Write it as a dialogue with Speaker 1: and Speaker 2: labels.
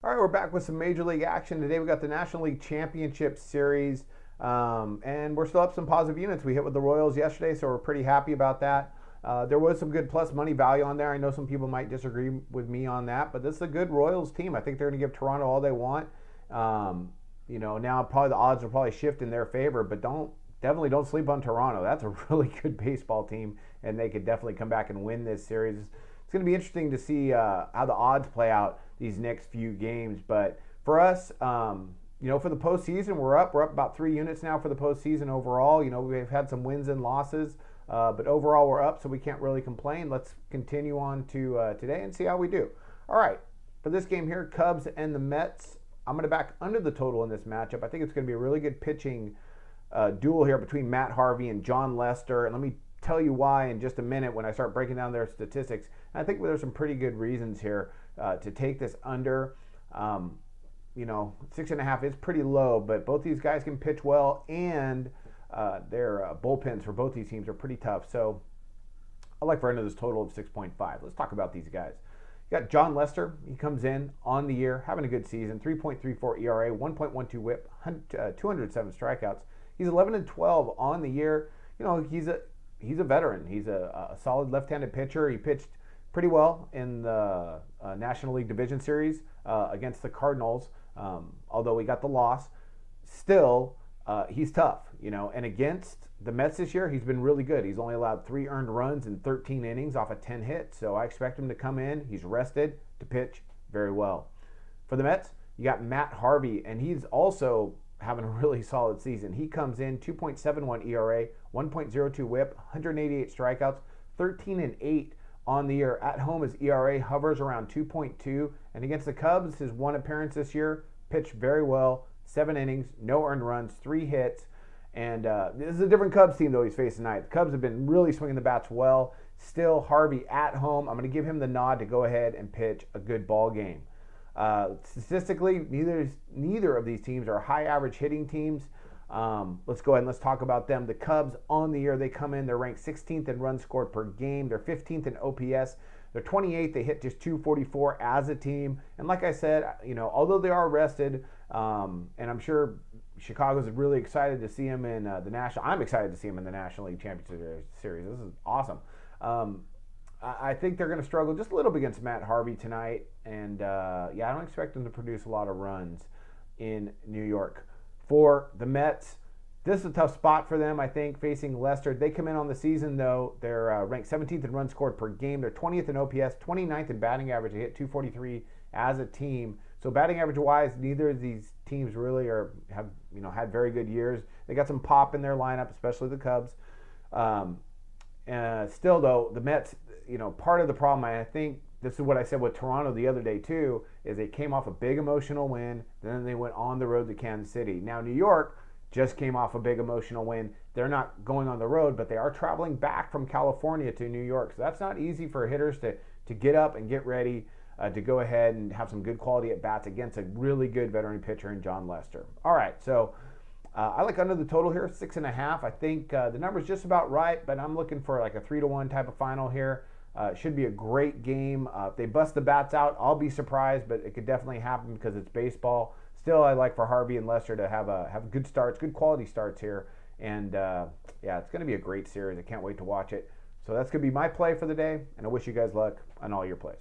Speaker 1: All right, we're back with some Major League action. Today we got the National League Championship Series, and we're still up some positive units. We hit with the Royals yesterday, so we're pretty happy about that. There was some good plus money value on there. I know some people might disagree with me on that, but this is a good Royals team. I think they're going to give Toronto all they want. Now probably the odds will probably shift in their favor, but definitely don't sleep on Toronto. That's a really good baseball team, and they could definitely come back and win this series. It's going to be interesting to see how the odds play out these next few games. But for us, for the postseason, we're up about 3 units now for the postseason overall. We've had some wins and losses, but overall we're up, so we can't really complain. Let's continue on to today and see how we do. All right, for this game here, Cubs and the Mets, I'm going to back under the total in this matchup. I think it's going to be a really good pitching duel here between Matt Harvey and Jon Lester. And let me tell you why in just a minute when I start breaking down their statistics. And I think there's some pretty good reasons here to take this under. 6.5 is pretty low, but both these guys can pitch well, and their bullpens for both these teams are pretty tough. So I like for under this total of 6.5. Let's talk about these guys. You got Jon Lester. He comes in on the year, having a good season, 3.34 ERA, 1.12 WHIP, 207 strikeouts. He's 11-12 on the year. He's a veteran. He's a solid left-handed pitcher. He pitched pretty well in the National League Division Series against the Cardinals, although he got the loss. Still, he's tough, and against the Mets this year, he's been really good. He's only allowed 3 earned runs in 13 innings off of 10 hits, so I expect him to come in. He's rested to pitch very well. For the Mets, you got Matt Harvey, and he's also having a really solid season. He comes in 2.71 ERA, 1.02 WHIP, 188 strikeouts, 13-8 on the year. At home, his ERA hovers around 2.2, and against the Cubs, his one appearance this year, pitched very well, 7 innings, no earned runs, 3 hits, and this is a different Cubs team, though, he's facing tonight. The Cubs have been really swinging the bats well. Still, Harvey at home, I'm going to give him the nod to go ahead and pitch a good ball game. Statistically, neither of these teams are high average hitting teams. Let's go ahead and let's talk about them. The Cubs on the year, they come in, they're ranked 16th in runs scored per game. They're 15th in OPS. They're 28th. They hit just 244 as a team. And like I said, although they are rested, and I'm sure Chicago's really excited to see him in the National. I'm excited to see him in the National League Championship Series. This is awesome. I think they're going to struggle just a little bit against Matt Harvey tonight. And, I don't expect them to produce a lot of runs in New York. For the Mets, this is a tough spot for them, I think, facing Lester. They come in on the season, though. They're ranked 17th in runs scored per game. They're 20th in OPS, 29th in batting average. They hit 243 as a team. So batting average-wise, neither of these teams really have had very good years. They got some pop in their lineup, especially the Cubs. Still, though, the Mets, part of the problem, I think this is what I said with Toronto the other day too, is they came off a big emotional win, then they went on the road to Kansas City. Now New York just came off a big emotional win. They're not going on the road, but they are traveling back from California to New York. So that's not easy for hitters to get up and get ready to go ahead and have some good quality at bats against a really good veteran pitcher in Jon Lester. All right, so I like under the total here, 6.5. I think the number's just about right, but I'm looking for like a 3-1 type of final here. It should be a great game. If they bust the bats out, I'll be surprised, but it could definitely happen because it's baseball. Still, I like for Harvey and Lester to have good starts, good quality starts here. And, it's going to be a great series. I can't wait to watch it. So that's going to be my play for the day, and I wish you guys luck on all your plays.